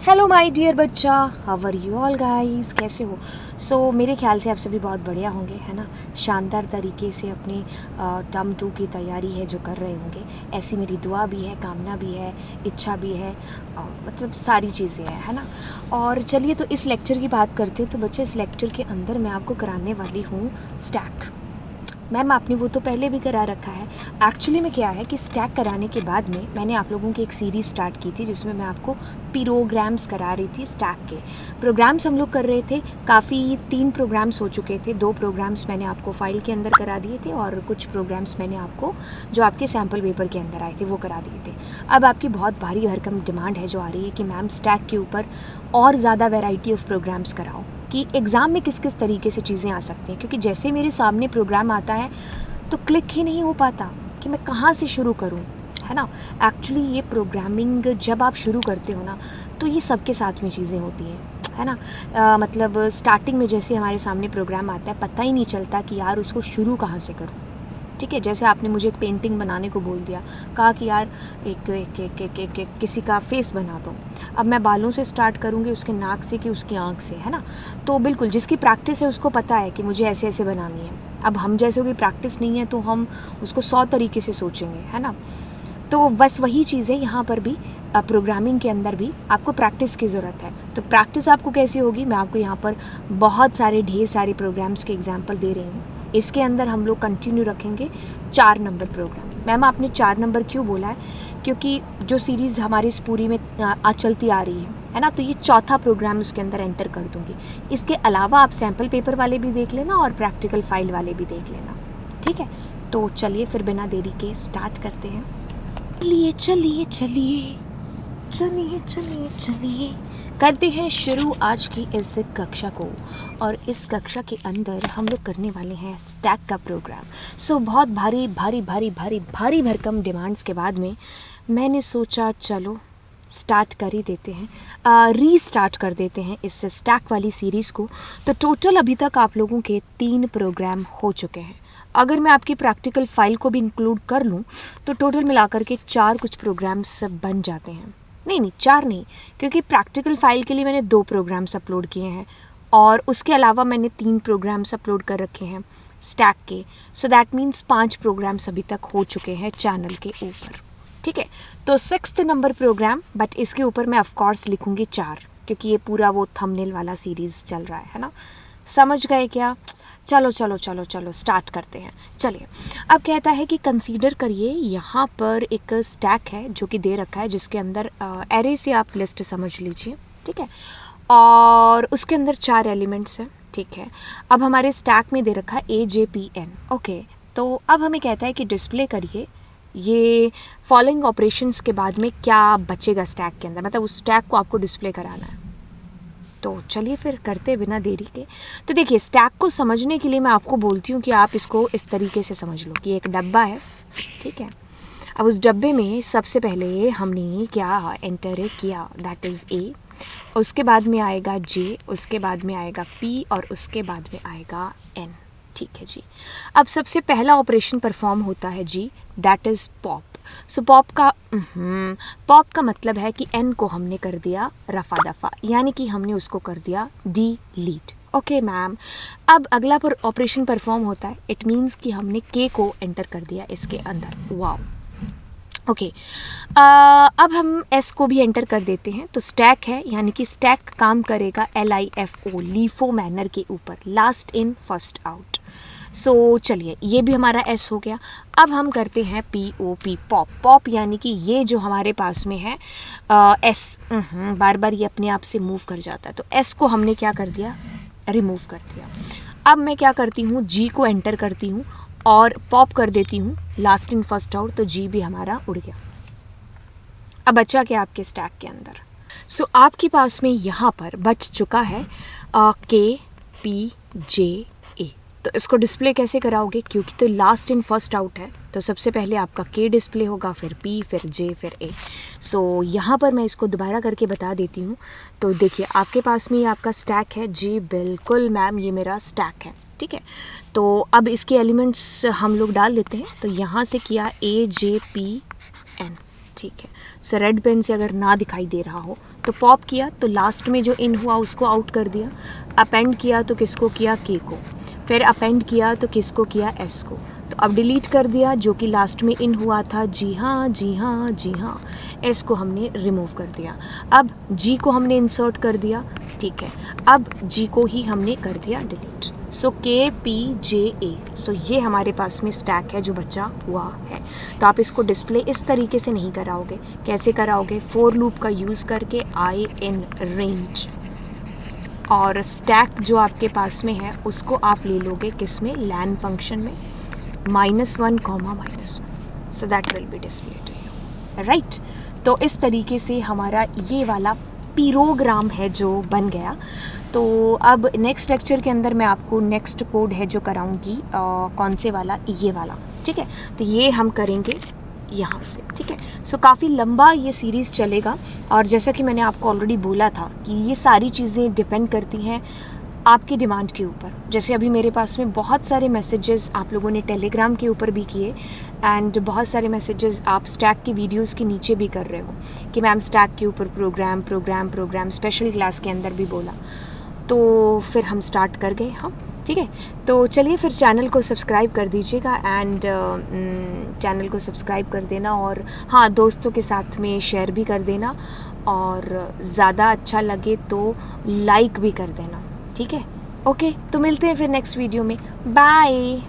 Hello my dear बच्चा, how are you all guys, कैसे हो? मेरे ख्याल से आप सभी बहुत बढ़िया होंगे, है ना। शानदार तरीके से अपने टर्म 2 की तैयारी है जो कर रहे होंगे। ऐसी मेरी दुआ भी है, कामना भी है, इच्छा भी है, मतलब सारी चीज़ें हैं, है ना। और चलिए तो इस लेक्चर की बात करते हैं। तो बच्चे, इस लेक्चर के अंदर मैं आपको कराने वाली हूँ स्टैक। मैम आपने वो तो पहले भी करा रखा है। एक्चुअली में क्या है कि स्टैक कराने के बाद में मैंने आप लोगों की एक सीरीज़ स्टार्ट की थी जिसमें मैं आपको प्रोग्राम्स करा रही थी। स्टैक के प्रोग्राम्स हम लोग कर रहे थे। काफ़ी 3 प्रोग्राम्स हो चुके थे। 2 प्रोग्राम्स मैंने आपको फाइल के अंदर करा दिए थे और कुछ प्रोग्राम्स मैंने आपको जो आपके सैम्पल पेपर के अंदर आए थे वो करा दिए थे। अब आपकी बहुत भारी भरकम डिमांड है जो आ रही है कि मैम स्टैक के ऊपर और ज़्यादा वैरायटी ऑफ प्रोग्राम्स कराओ कि एग्ज़ाम में किस किस तरीके से चीज़ें आ सकती हैं। क्योंकि जैसे मेरे सामने प्रोग्राम आता है तो क्लिक ही नहीं हो पाता कि मैं कहाँ से शुरू करूँ, है ना। एक्चुअली ये प्रोग्रामिंग जब आप शुरू करते हो ना तो ये सबके साथ में चीज़ें होती हैं, है ना। मतलब स्टार्टिंग में जैसे हमारे सामने प्रोग्राम आता है पता ही नहीं चलता कि यार उसको शुरू कहाँ से करूँ। ठीक है, जैसे आपने मुझे एक पेंटिंग बनाने को बोल दिया, कहा कि यार एक किसी का फेस बना दो। अब मैं बालों से स्टार्ट करूँगी, उसके नाक से कि उसकी आँख से, है ना। तो बिल्कुल जिसकी प्रैक्टिस है उसको पता है कि मुझे ऐसे ऐसे बनानी है। अब हम जैसे की प्रैक्टिस नहीं है तो हम उसको 100 तरीके से सोचेंगे, है ना। तो बस वही चीज़ है यहाँ पर भी, प्रोग्रामिंग के अंदर भी आपको प्रैक्टिस की ज़रूरत है। तो प्रैक्टिस आपको कैसी होगी, मैं आपको यहाँ पर बहुत सारे ढेर सारे प्रोग्राम्स के एग्जांपल दे रही हूँ। इसके अंदर हम लोग कंटिन्यू रखेंगे 4 नंबर प्रोग्राम। मैम आपने 4 नंबर क्यों बोला है? क्योंकि जो सीरीज़ हमारी इस पूरी में चलती आ रही है ना, तो ये चौथा प्रोग्राम उसके अंदर एंटर कर दूँगी। इसके अलावा आप सैम्पल पेपर वाले भी देख लेना और प्रैक्टिकल फाइल वाले भी देख लेना, ठीक है। तो चलिए फिर बिना देरी के स्टार्ट करते हैं। चलिए चलिए चलिए चलिए चलिए चलिए करते हैं शुरू आज की इस कक्षा को। और इस कक्षा के अंदर हम लोग करने वाले हैं स्टैक का प्रोग्राम। बहुत भारी भारी भारी भारी भारी भरकम डिमांड्स के बाद में मैंने सोचा चलो स्टार्ट कर ही देते हैं, रीस्टार्ट कर देते हैं इस स्टैक वाली सीरीज़ को। तो टोटल अभी तक आप लोगों के 3 प्रोग्राम हो चुके हैं। अगर मैं आपकी प्रैक्टिकल फाइल को भी इंक्लूड कर लूँ तो टोटल मिलाकर के 4 कुछ प्रोग्राम्स बन जाते हैं। नहीं 4 नहीं, क्योंकि प्रैक्टिकल फाइल के लिए मैंने 2 प्रोग्राम्स अपलोड किए हैं और उसके अलावा मैंने 3 प्रोग्राम्स अपलोड कर रखे हैं स्टैक के। सो दैट मीन्स 5 प्रोग्राम्स अभी तक हो चुके हैं चैनल के ऊपर, ठीक है। तो 6th नंबर प्रोग्राम, बट इसके ऊपर मैं ऑफकोर्स लिखूँगी 4, क्योंकि ये पूरा वो थंबनेल वाला सीरीज़ चल रहा है ना। समझ गए क्या? चलो चलो चलो चलो स्टार्ट करते हैं। चलिए, अब कहता है कि कंसीडर करिए यहाँ पर एक स्टैक है जो कि दे रखा है, जिसके अंदर एरे से आप लिस्ट समझ लीजिए, ठीक है। और उसके अंदर 4 एलिमेंट्स हैं, ठीक है। अब हमारे स्टैक में दे रखा है AJPN, ओके। तो अब हमें कहता है कि डिस्प्ले करिए ये फॉलोइंग ऑपरेशंस के बाद में क्या बचेगा स्टैक के अंदर, मतलब उस स्टैक को आपको डिस्प्ले कराना है। तो चलिए फिर करते बिना देरी के। तो देखिए, स्टैक को समझने के लिए मैं आपको बोलती हूँ कि आप इसको इस तरीके से समझ लो कि एक डब्बा है, ठीक है। अब उस डब्बे में सबसे पहले हमने क्या एंटर किया, दैट इज़ A। उसके बाद में आएगा J, उसके बाद में आएगा P और उसके बाद में आएगा N, ठीक है जी। अब सबसे पहला ऑपरेशन परफॉर्म होता है जी, that is pop. So pop का मतलब है कि N को हमने कर दिया रफा दफा, यानी कि हमने उसको कर दिया डिलीट, ओके मैम। अब अगला पर ऑपरेशन परफॉर्म होता है, इट मीन्स कि हमने K को एंटर कर दिया इसके अंदर, वाओ, ओके। अब हम S को भी एंटर कर देते हैं। तो स्टैक है, यानी कि स्टैक काम करेगा LIFO, लीफो मैनर के ऊपर, लास्ट इन फर्स्ट आउट। सो चलिए, ये भी हमारा S हो गया। अब हम करते हैं POP, पॉप यानी कि ये जो हमारे पास में है S, बार बार ये अपने आप से मूव कर जाता है, तो S को हमने क्या कर दिया, रिमूव कर दिया। अब मैं क्या करती हूँ, G को एंटर करती हूँ और पॉप कर देती हूँ लास्ट इन फर्स्ट आउट, तो G भी हमारा उड़ गया। अब बचा क्या आपके स्टैक के अंदर? सो आपके पास में यहाँ पर बच चुका है KPJA। तो इसको डिस्प्ले कैसे कराओगे, क्योंकि तो लास्ट इन फर्स्ट आउट है, तो सबसे पहले आपका K डिस्प्ले होगा, फिर P, फिर J, फिर A। सो यहाँ पर मैं इसको दोबारा करके बता देती हूँ। तो देखिए, आपके पास में ये आपका स्टैक है जी, बिल्कुल मैम, ये मेरा स्टैक है, ठीक है। तो अब इसके एलिमेंट्स हम लोग डाल लेते हैं। तो यहाँ से किया AJPN, ठीक है। सो रेड पेन से अगर ना दिखाई दे रहा हो तो पॉप किया तो लास्ट में जो इन हुआ उसको आउट कर दिया, अपेंड किया तो किसको किया, के को, फिर अपेंड किया तो किसको किया, एस को। तो अब डिलीट कर दिया जो कि लास्ट में इन हुआ था, जी हाँ जी हाँ जी हाँ, एस को हमने रिमूव कर दिया। अब जी को हमने इंसर्ट कर दिया, ठीक है, अब जी को ही हमने कर दिया डिलीट। सो KPJA, सो ये हमारे पास में स्टैक है जो बचा हुआ है। तो आप इसको डिस्प्ले इस तरीके से नहीं कराओगे, कैसे कराओगे, फॉर लूप का यूज़ करके आई इन रेंज, और स्टैक जो आपके पास में है उसको आप ले लोगे किस में, लैन फंक्शन में, -1, -1, so that will be display to you, right. तो इस तरीके से हमारा ये वाला पीरोग्राम है जो बन गया। तो अब नेक्स्ट लेक्चर के अंदर मैं आपको नेक्स्ट कोड है जो कराऊंगी, कौन से वाला, ये वाला, ठीक है। तो ये हम करेंगे यहाँ से, ठीक है। सो काफ़ी लंबा ये सीरीज़ चलेगा, और जैसा कि मैंने आपको ऑलरेडी बोला था कि ये सारी चीज़ें डिपेंड करती हैं आपकी डिमांड के ऊपर। जैसे अभी मेरे पास में बहुत सारे मैसेजेस आप लोगों ने टेलीग्राम के ऊपर भी किए, एंड बहुत सारे मैसेजेस आप स्टैक की वीडियोस के नीचे भी कर रहे हो कि मैम स्टैक के ऊपर प्रोग्राम स्पेशल क्लास के अंदर भी बोला। तो फिर हम स्टार्ट कर गए हम, ठीक है। तो चलिए फिर चैनल को सब्सक्राइब कर दीजिएगा, एंड चैनल को सब्सक्राइब कर देना, और हाँ, दोस्तों के साथ में शेयर भी कर देना, और ज़्यादा अच्छा लगे तो लाइक भी कर देना, ठीक है। ओके, तो मिलते हैं फिर नेक्स्ट वीडियो में, बाय।